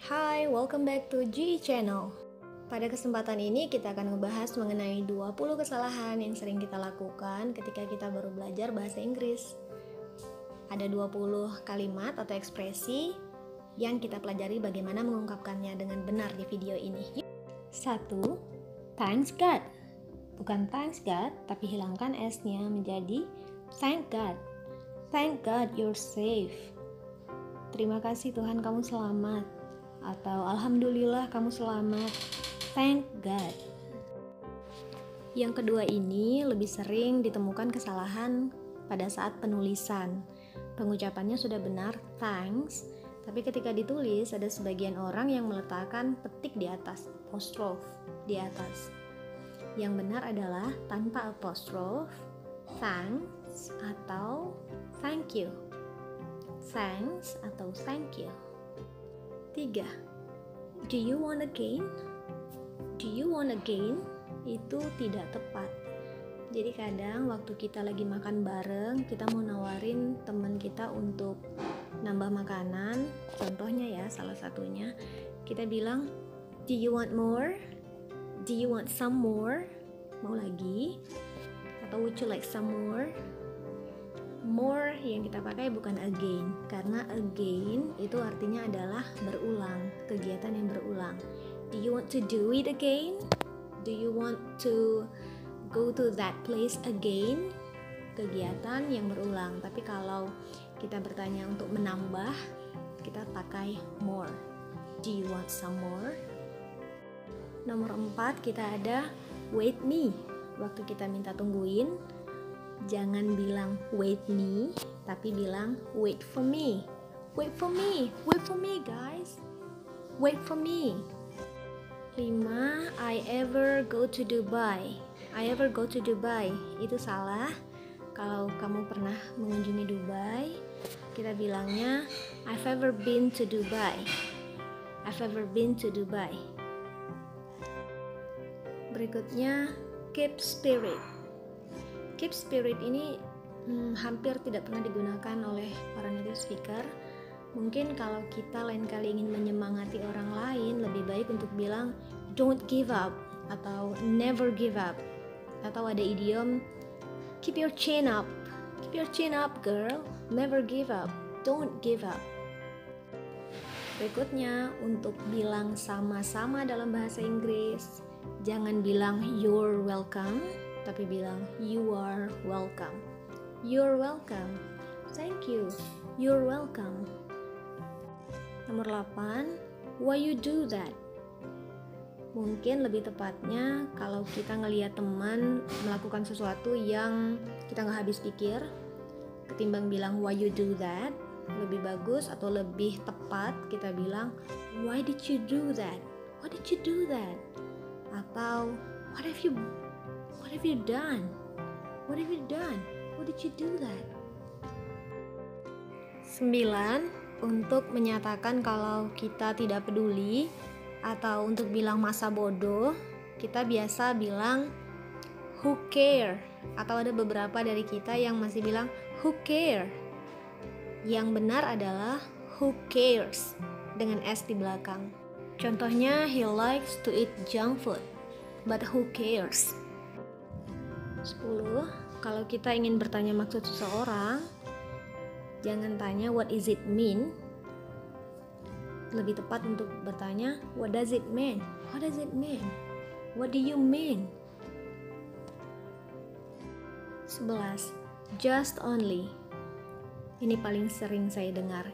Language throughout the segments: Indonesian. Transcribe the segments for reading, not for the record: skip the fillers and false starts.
Hai, welcome back to GE Channel. Pada kesempatan ini kita akan ngebahas mengenai 20 kesalahan yang sering kita lakukan ketika kita baru belajar bahasa Inggris. Ada 20 kalimat atau ekspresi yang kita pelajari bagaimana mengungkapkannya dengan benar di video ini. 1. Thanks God. Bukan thanks God, tapi hilangkan S-nya menjadi thank God. Thank God you're safe. Terima kasih Tuhan kamu selamat. Atau alhamdulillah kamu selamat. Thank God. Yang kedua ini lebih sering ditemukan kesalahan pada saat penulisan. Pengucapannya sudah benar, thanks, tapi ketika ditulis ada sebagian orang yang meletakkan petik di atas, apostrophe di atas. Yang benar adalah tanpa apostrophe, thanks atau thank you. Thanks atau thank you. 3. Do you want again? Do you want again? Itu tidak tepat. Jadi kadang waktu kita lagi makan bareng, kita mau nawarin teman kita untuk nambah makanan. Contohnya ya, salah satunya kita bilang, do you want more? Do you want some more? Mau lagi? Atau would you like some more? More yang kita pakai bukan again, karena again itu artinya adalah berulang, kegiatan yang berulang. Do you want to do it again? Do you want to go to that place again? Kegiatan yang berulang. Tapi kalau kita bertanya untuk menambah, kita pakai more. Do you want some more? Nomor 4 kita ada wait me. Waktu kita minta tungguin, jangan bilang wait me, tapi bilang wait for me. Wait for me. Wait for me, guys. Wait for me. 5. I ever go to Dubai. I ever go to Dubai. Itu salah. Kalau kamu pernah mengunjungi Dubai, kita bilangnya I've ever been to Dubai. I've ever been to Dubai. Berikutnya, keep spirit. Keep spirit ini hampir tidak pernah digunakan oleh para native speaker. Mungkin kalau kita lain kali ingin menyemangati orang lain, lebih baik untuk bilang don't give up atau never give up. Atau ada idiom keep your chin up. Keep your chin up, girl. Never give up. Don't give up. Berikutnya, untuk bilang sama-sama dalam bahasa Inggris, jangan bilang you're welcome, tapi bilang you are welcome. You're welcome. Thank you. You're welcome. Nomor 8, why you do that? Mungkin lebih tepatnya kalau kita ngelihat teman melakukan sesuatu yang kita nggak habis pikir, ketimbang bilang why you do that, lebih bagus atau lebih tepat kita bilang why did you do that? Why did you do that? Atau what have you done? What have you done? Why did you do that? 9. Untuk menyatakan kalau kita tidak peduli atau untuk bilang masa bodoh, kita biasa bilang who care, atau ada beberapa dari kita yang masih bilang who care. Yang benar adalah who cares dengan S di belakang. Contohnya, he likes to eat junk food, but who cares? 10. Kalau kita ingin bertanya maksud seseorang, jangan tanya what is it mean. Lebih tepat untuk bertanya what does it mean? What does it mean? What do you mean? 11. Just only. Ini paling sering saya dengar.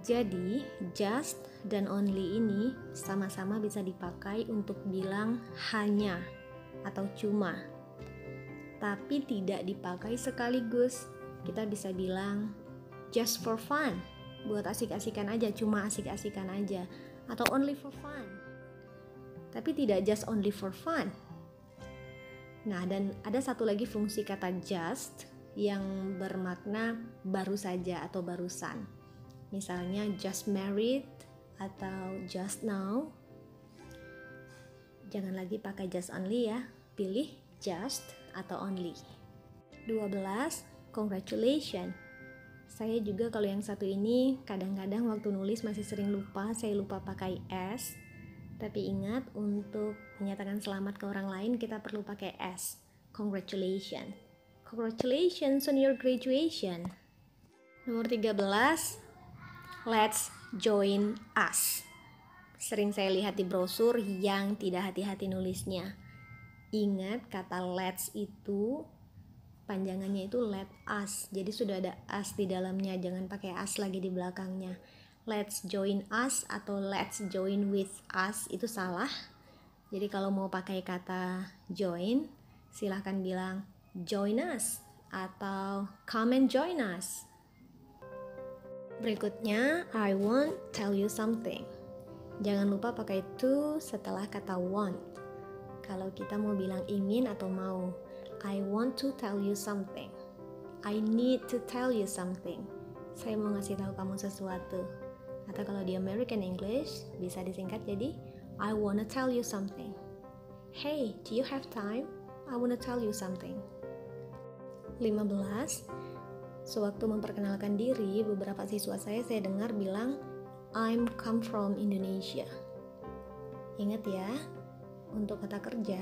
Jadi, just dan only ini sama-sama bisa dipakai untuk bilang hanya atau cuma. Tapi tidak dipakai sekaligus. Kita bisa bilang just for fun, buat asik-asikan aja, cuma asik-asikan aja, atau only for fun. Tapi tidak just only for fun. Nah, dan ada satu lagi fungsi kata just yang bermakna baru saja atau barusan. Misalnya just married atau just now. Jangan lagi pakai just only ya, pilih just atau only. 12. Congratulations. Saya juga kalau yang satu ini kadang-kadang waktu nulis masih sering lupa, saya lupa pakai S. Tapi ingat, untuk menyatakan selamat ke orang lain kita perlu pakai S. Congratulations. Congratulations on your graduation. Nomor 13, let's join us. Sering saya lihat di brosur yang tidak hati-hati nulisnya. Ingat, kata let's itu panjangannya itu let us. Jadi sudah ada us di dalamnya, jangan pakai us lagi di belakangnya. Let's join us atau let's join with us itu salah. Jadi kalau mau pakai kata join, silahkan bilang join us atau come and join us. Berikutnya, I want tell you something. Jangan lupa pakai to setelah kata want. Kalau kita mau bilang ingin atau mau, I want to tell you something. I need to tell you something. Saya mau ngasih tahu kamu sesuatu. Atau kalau di American English bisa disingkat jadi I wanna tell you something. Hey, do you have time? I wanna tell you something. 15. Sewaktu memperkenalkan diri, beberapa siswa saya dengar bilang I'm come from Indonesia. Ingat ya, untuk kata kerja,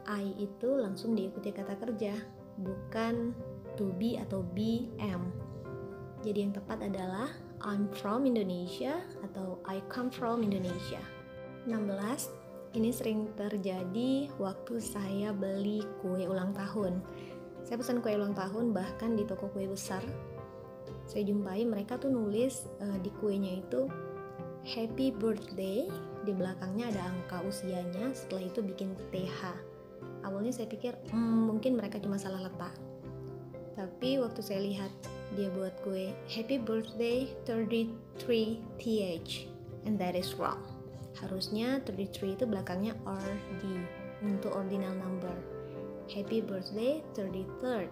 I itu langsung diikuti kata kerja, bukan to be atau be am. Jadi yang tepat adalah I'm from Indonesia atau I come from Indonesia. 16. Ini sering terjadi waktu saya beli kue ulang tahun. Saya pesan kue ulang tahun bahkan di toko kue besar. Saya jumpai mereka tuh nulis di kuenya itu Happy Birthday, di belakangnya ada angka usianya, setelah itu bikin TH. Awalnya saya pikir mungkin mereka cuma salah letak. Tapi waktu saya lihat dia buat kue Happy Birthday 33th, and that is wrong. Harusnya 33 itu belakangnya RD untuk ordinal number. Happy Birthday 33rd.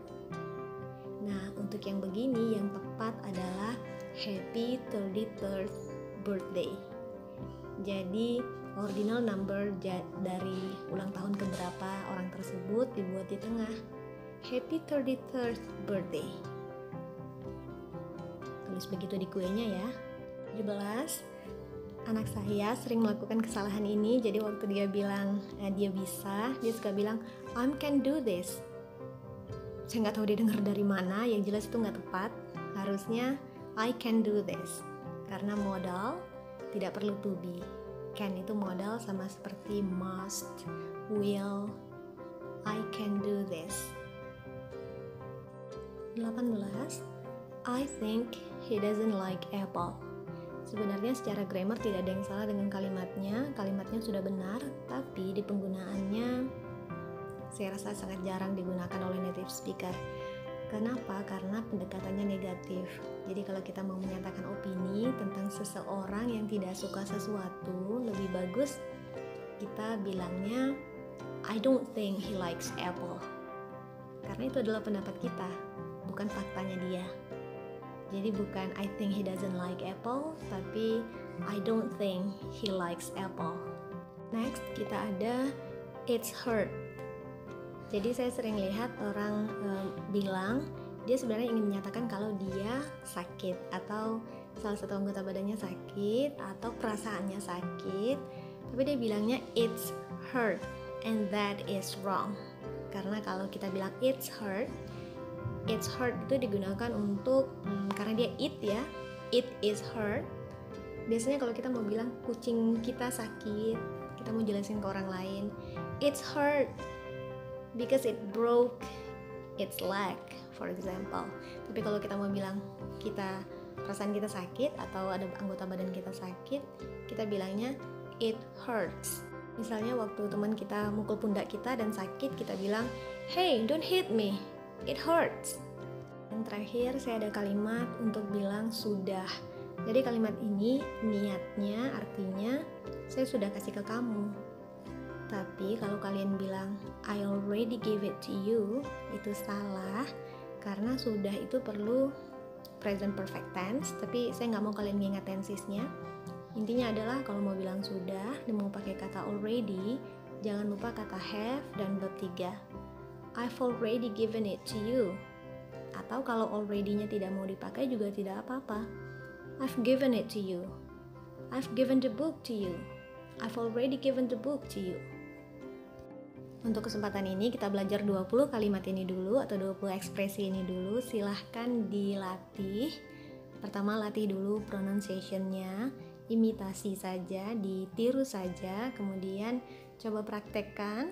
Nah, untuk yang begini yang tepat adalah Happy 33rd birthday. Jadi ordinal number dari ulang tahun keberapa orang tersebut dibuat di tengah. Happy 33rd birthday. Tulis begitu di kuenya ya. 17. Anak saya sering melakukan kesalahan ini. Jadi waktu dia bilang dia bisa, dia suka bilang I can do this. Saya nggak tahu dia dengar dari mana. Yang jelas itu nggak tepat. Harusnya I can do this. Karena modal tidak perlu to be. Can itu modal sama seperti must, will. I can do this. 18. I think he doesn't like apple. Sebenarnya secara grammar tidak ada yang salah dengan kalimatnya. Kalimatnya sudah benar, tapi di penggunaannya saya rasa sangat jarang digunakan oleh native speaker. Kenapa? Karena pendekatannya negatif. Jadi kalau kita mau menyatakan opini tentang seseorang yang tidak suka sesuatu, lebih bagus kita bilangnya I don't think he likes apple. Karena itu adalah pendapat kita, bukan faktanya dia. Jadi bukan I think he doesn't like apple, tapi I don't think he likes apple. Next, kita ada it's hurt. Jadi saya sering lihat orang bilang dia sebenarnya ingin menyatakan kalau dia sakit atau salah satu anggota badannya sakit atau perasaannya sakit, tapi dia bilangnya it's hurt, and that is wrong. Karena kalau kita bilang it's hurt itu digunakan untuk karena dia it ya, it is hurt. Biasanya kalau kita mau bilang kucing kita sakit, kita mau jelasin ke orang lain, it's hurt because it broke its leg, for example. Tapi kalau kita mau bilang perasaan kita sakit atau ada anggota badan kita sakit, kita bilangnya it hurts. Misalnya waktu teman kita mukul pundak kita dan sakit, kita bilang hey, don't hit me, it hurts. Yang terakhir saya ada kalimat untuk bilang sudah. Jadi kalimat ini niatnya artinya saya sudah kasih ke kamu. Tapi kalau kalian bilang I already gave it to you, itu salah. Karena sudah itu perlu present perfect tense, tapi saya nggak mau kalian ngingat tensesnya. Intinya adalah kalau mau bilang sudah dan mau pakai kata already, jangan lupa kata have dan verb 3. I've already given it to you. Atau kalau already-nya tidak mau dipakai juga tidak apa-apa. I've given it to you. I've given the book to you. I've already given the book to you. Untuk kesempatan ini kita belajar 20 kalimat ini dulu atau 20 ekspresi ini dulu. Silahkan dilatih. Pertama latih dulu pronunciation-nya, imitasi saja, ditiru saja, kemudian coba praktekkan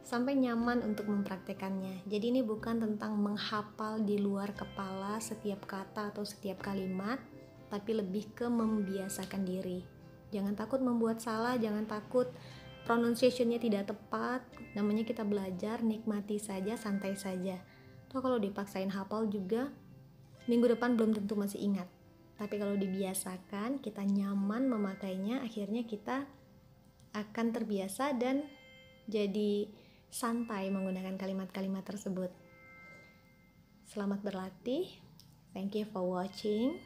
sampai nyaman untuk mempraktekannya. Jadi ini bukan tentang menghafal di luar kepala setiap kata atau setiap kalimat, tapi lebih ke membiasakan diri. Jangan takut membuat salah, jangan takut pronunciation-nya tidak tepat. Namanya kita belajar, nikmati saja, santai saja. Toh kalau dipaksain hafal juga minggu depan belum tentu masih ingat. Tapi kalau dibiasakan, kita nyaman memakainya, akhirnya kita akan terbiasa dan jadi santai menggunakan kalimat-kalimat tersebut. Selamat berlatih. Thank you for watching.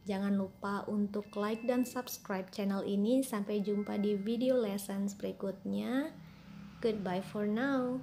Jangan lupa untuk like dan subscribe channel ini. Sampai jumpa di video lessons berikutnya. Goodbye for now.